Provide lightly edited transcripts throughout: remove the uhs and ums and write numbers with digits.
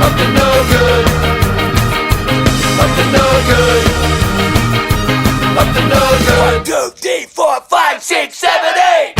Up to no good. Up to no good. Up to no good. 1, 2, 3, 4, 5, 6, 7, 8.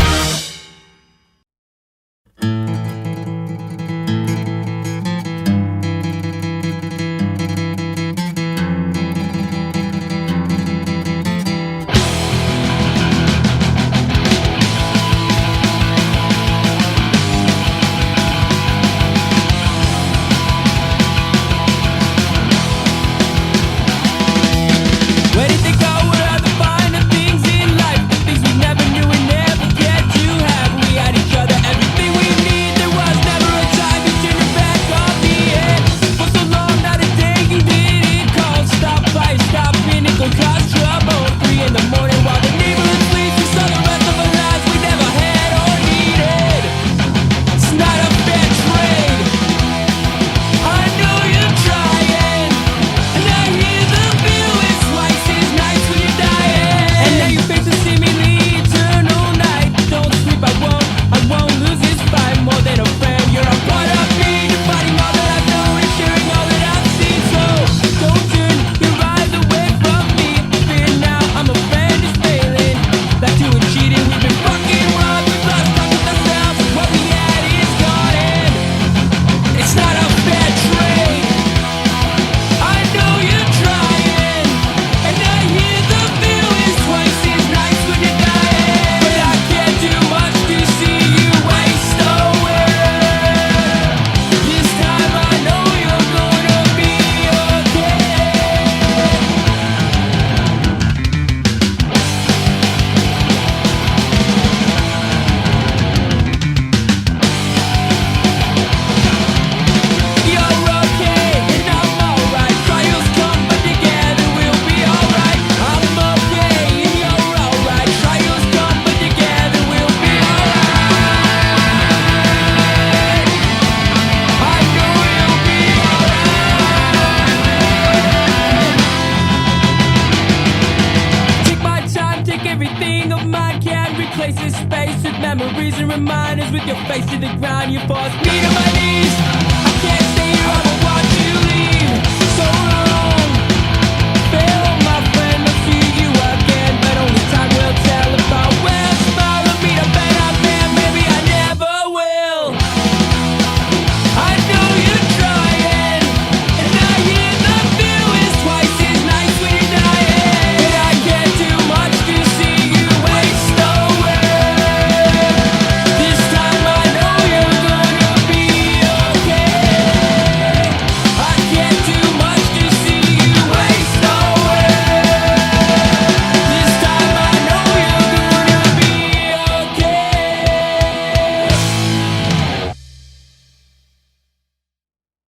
Where did they go? Where are the finer things in life? The things we never knew and never get to have. We had each other, everything we need. There was never a time to turn your back on me. And for so long, not a day you didn't call. Stop by, stop in, it gon' cause trouble. 3 in the morning while the neighborhood sleeps. We saw the rest of our lives we never had or needed. It's not a fair trade. I know you're trying, and I hear the bill is twice as nice when you're dying. And now you face a seemingly eternal night. Don't sleep, I won't lose this fight. More than a friend, you're a part of me. Defining all that I've known and sharing all that I've seen. So don't turn your eyes away from me. Fear now, I'm a friend is failing. Back to a cheating, we've been fucking wrong. We've lost touch with ourselves. What we had is gone, and it's not a fair trade. I know you're trying, and I hear the bill is twice as nice when you're dying. But I can't do much to see you waste away. This time I know you're gonna be okay. You're okay, and I'm alright. Trials come, but together we'll be alright. I'm okay, and you're alright. Trials come, but together we'll be alright. I know you'll be alright. Take my time, take everything of mine. Can't replace this space with memories and reminders. With your face to the ground, you force me to my knees. I can't